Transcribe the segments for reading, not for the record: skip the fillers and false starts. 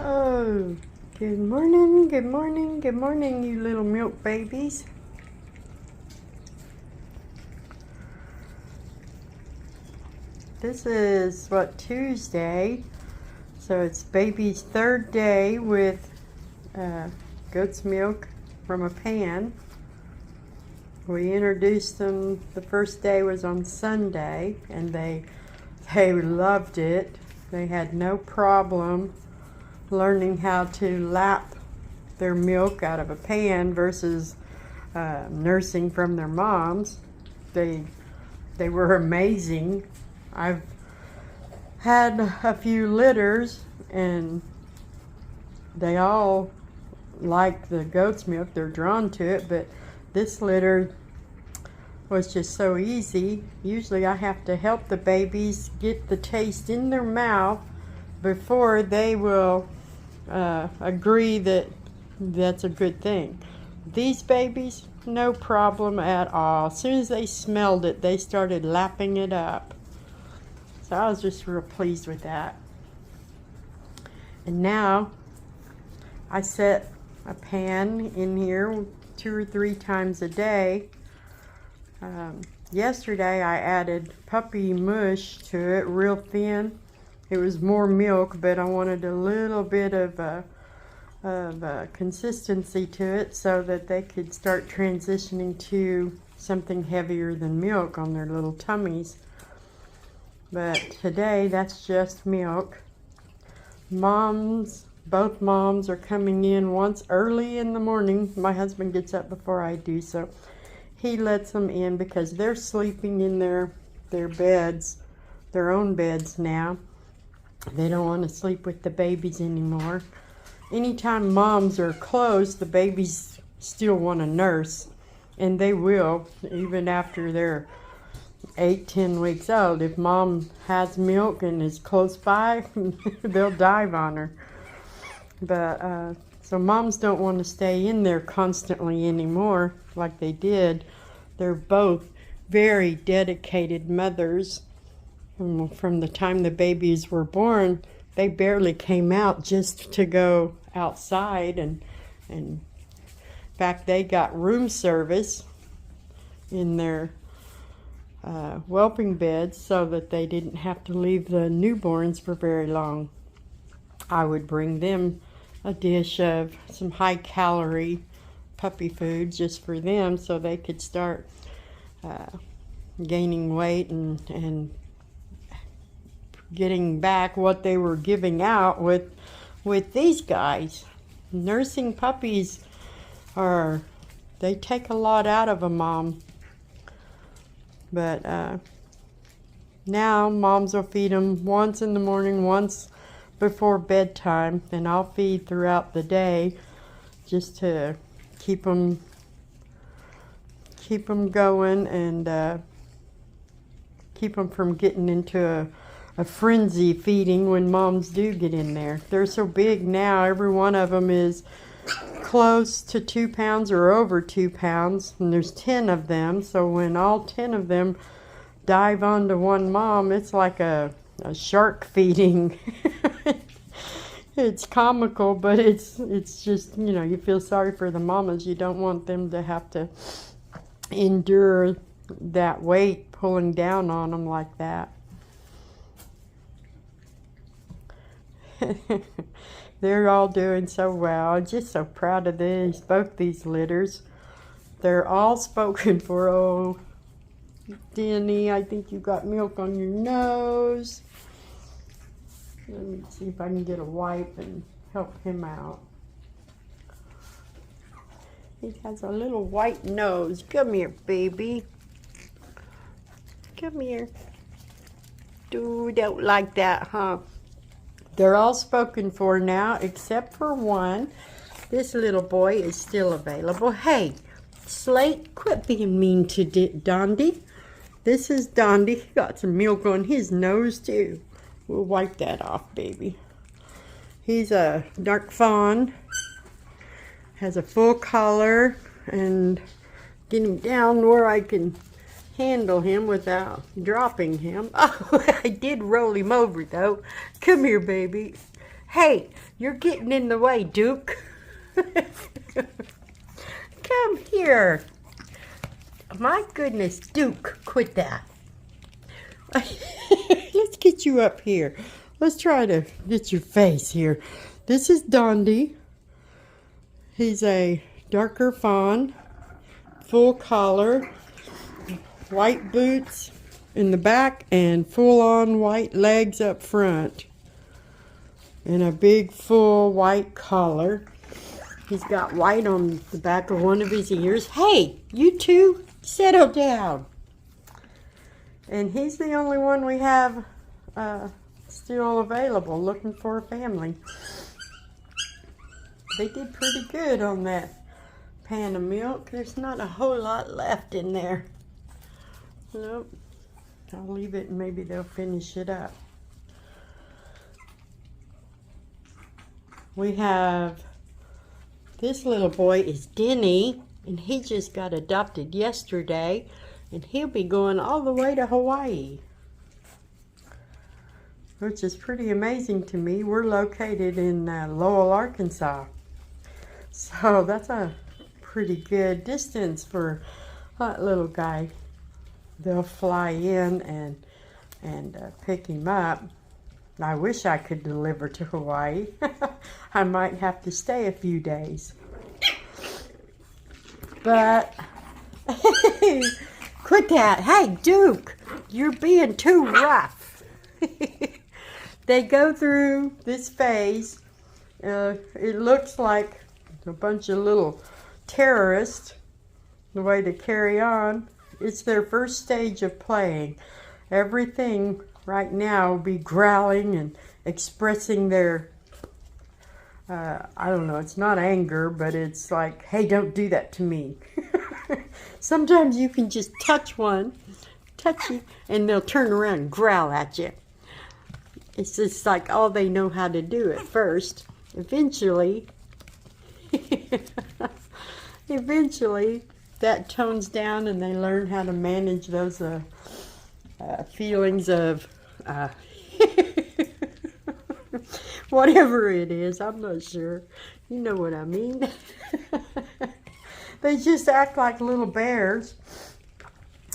Oh, good morning, good morning, good morning, you little milk babies. This is Tuesday, so it's baby's third day with goat's milk from a pan. We introduced them, the first day was on Sunday, and they loved it. They had no problem learning how to lap their milk out of a pan versus nursing from their moms. They were amazing. I've had a few litters and they all like the goat's milk. They're drawn to it, but this litter was just so easy. Usually I have to help the babies get the taste in their mouth before they will agree that that's a good thing. These babies, no problem at all. As soon as they smelled it, they started lapping it up. So I was just real pleased with that. And now I set a pan in here 2 or 3 times a day. Yesterday I added puppy mush to it, real thin. It was more milk, but I wanted a little bit of consistency to it so that they could start transitioning to something heavier than milk on their little tummies. But today that's just milk. Both moms are coming in once early in the morning. My husband gets up before I do, so he lets them in because they're sleeping in their beds, their own beds now. They don't want to sleep with the babies anymore. Anytime moms are close, the babies still want to nurse, and they will, even after they're 8-10 weeks old. If mom has milk and is close by, they'll dive on her. But so moms don't want to stay in there constantly anymore like they did. They're both very dedicated mothers. From the time the babies were born, they barely came out just to go outside, and in fact they got room service in their whelping beds so that they didn't have to leave the newborns for very long. I would bring them a dish of some high-calorie puppy food just for them so they could start gaining weight and getting back what they were giving out with these guys. Nursing puppies they take a lot out of a mom. But now moms will feed them once in the morning, once before bedtime, and I'll feed throughout the day just to keep them going and keep them from getting into a frenzy feeding when moms do get in there. They're so big now, every one of them is close to 2 pounds or over 2 pounds, and there's 10 of them, so when all 10 of them dive onto one mom, it's like a shark feeding. It's comical, but it's just, you feel sorry for the mamas. You don't want them to have to endure that weight pulling down on them like that. They're all doing so well. I'm just so proud of both these litters. They're all spoken for. Oh, Denny, I think you got milk on your nose. Let me see if I can get a wipe and help him out. He has a little white nose. Come here, baby. Come here. You don't like that, huh? They're all spoken for now, except for one. This little boy is still available. Hey, Slate, quit being mean to Dondi. This is Dondi. He got some milk on his nose, too. We'll wipe that off, baby. He's a dark fawn. Has a full collar, and get him down where I can handle him without dropping him. Oh, I did roll him over, though. Come here, baby. Hey, you're getting in the way, Duke. Come here. My goodness, Duke, quit that. Let's get you up here. Let's try to get your face here. This is Dondi. He's a darker fawn, full collar, white boots in the back, and full-on white legs up front. And a big, full white collar. He's got white on the back of one of his ears. Hey, you two, settle down. And he's the only one we have still available, looking for a family. They did pretty good on that pan of milk. There's not a whole lot left in there. Nope. I'll leave it and maybe they'll finish it up. We have, this little boy is Denny, and he just got adopted yesterday, and he'll be going all the way to Hawaii, which is pretty amazing to me. We're located in Lowell, Arkansas, so that's a pretty good distance for that little guy. They'll fly in and pick him up. I wish I could deliver to Hawaii. I might have to stay a few days. But, quit that. Hey, Duke, you're being too rough. They go through this phase. It looks like a bunch of little terrorists, the way to carry on. It's their first stage of playing. Everything right now will be growling and expressing their, I don't know, it's not anger, but it's like, hey, don't do that to me. Sometimes you can just touch you, and they'll turn around and growl at you. It's just like all they know how to do at first. Eventually, that tones down and they learn how to manage those feelings of whatever it is. I'm not sure. You know what I mean. They just act like little bears,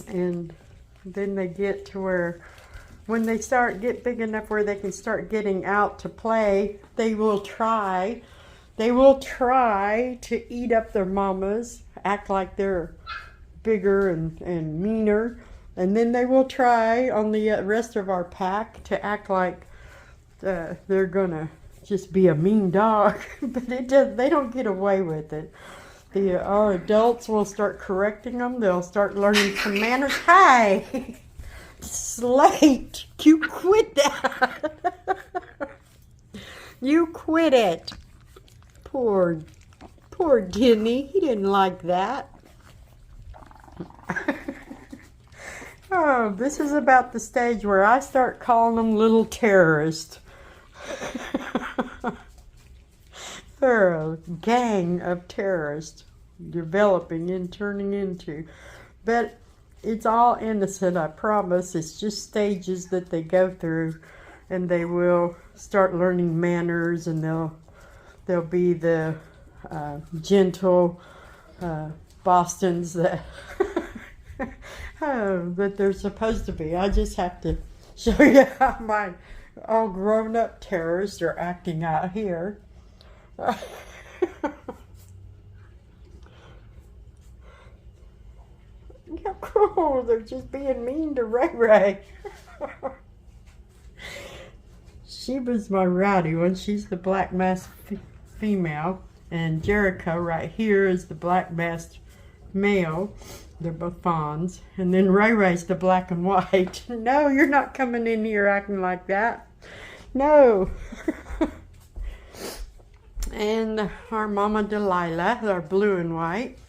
and then they get to where when they get big enough where they can start getting out to play, they will try to eat up their mamas, act like they're bigger and meaner. And then they will try on the rest of our pack to act like they're gonna just be a mean dog, but they don't get away with it. Our adults will start correcting them. They'll start learning some manners. Hi, Slate, you quit that. You quit it. Poor Denny. He didn't like that. Oh, this is about the stage where I start calling them little terrorists. They're a gang of terrorists developing and turning into. But it's all innocent, I promise. It's just stages that they go through, and they will start learning manners, and they'll be the gentle Bostons that that they're supposed to be. I just have to show you how my all grown-up terrorists are acting out here. Yeah, cool. They're just being mean to Ray Ray. She was my rowdy one. She's the black masked female, and Jericho right here is the black masked male. They're both fawns. And then Ray Ray's the black and white. No, you're not coming in here acting like that. No. And our Mama Delilah, our blue and white.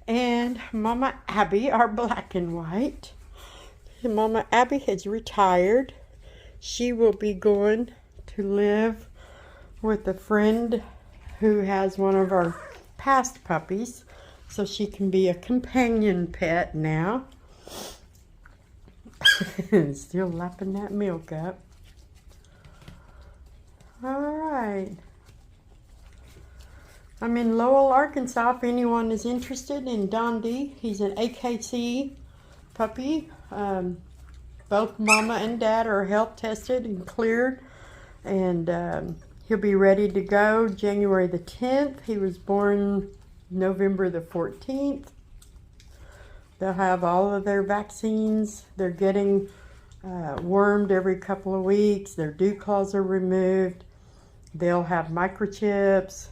And Mama Abby, our black and white. And Mama Abby has retired. She will be going to live with a friend who has one of our past puppies, so she can be a companion pet now. Still lapping that milk up. All right. right. I'm in Lowell, Arkansas. If anyone is interested in Dundee, he's an AKC puppy. Both mama and dad are health tested and cleared, and he'll be ready to go January the 10th. He was born November the 14th. They'll have all of their vaccines. They're getting wormed every couple of weeks. Their dew claws are removed. They'll have microchips.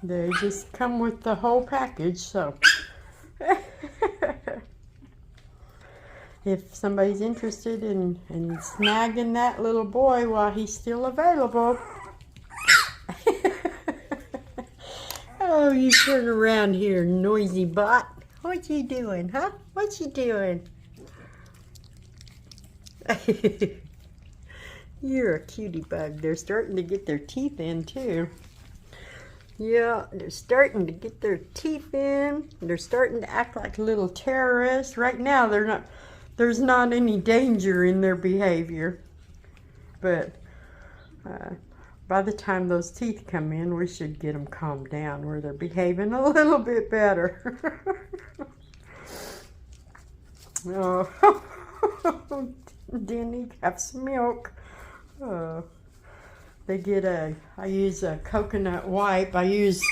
They just come with the whole package, so if somebody's interested in snagging that little boy while he's still available. Oh, you turn around here, noisy bot. What you doing, huh? What you doing? You're a cutie bug. They're starting to get their teeth in, too. Yeah, they're starting to get their teeth in. They're starting to act like little terrorists. Right now, there's not any danger in their behavior. But by the time those teeth come in, we should get them calmed down where they're behaving a little bit better. Oh, Denny, have some milk. They get I use a coconut wipe. I use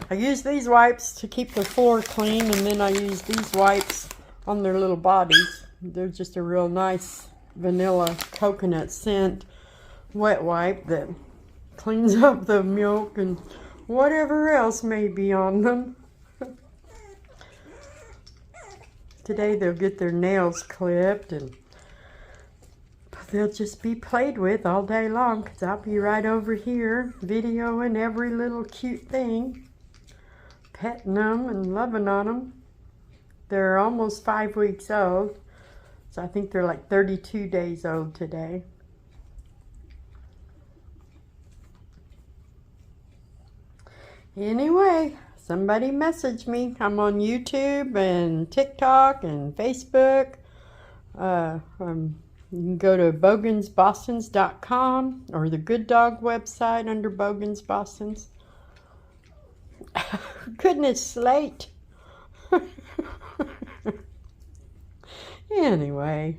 these wipes to keep the floor clean, and then I use these wipes on their little bodies. They're just a real nice vanilla coconut scent wet wipe that cleans up the milk and whatever else may be on them. Today they'll get their nails clipped, and they'll just be played with all day long, because I'll be right over here videoing every little cute thing, petting them and loving on them. They're almost 5 weeks old, so I think they're like 32 days old today. Anyway, somebody message me. I'm on YouTube and TikTok and Facebook. You can go to bogansbostons.com or the Good Dog website under Bogans Bostons. Goodness, Slate. Anyway.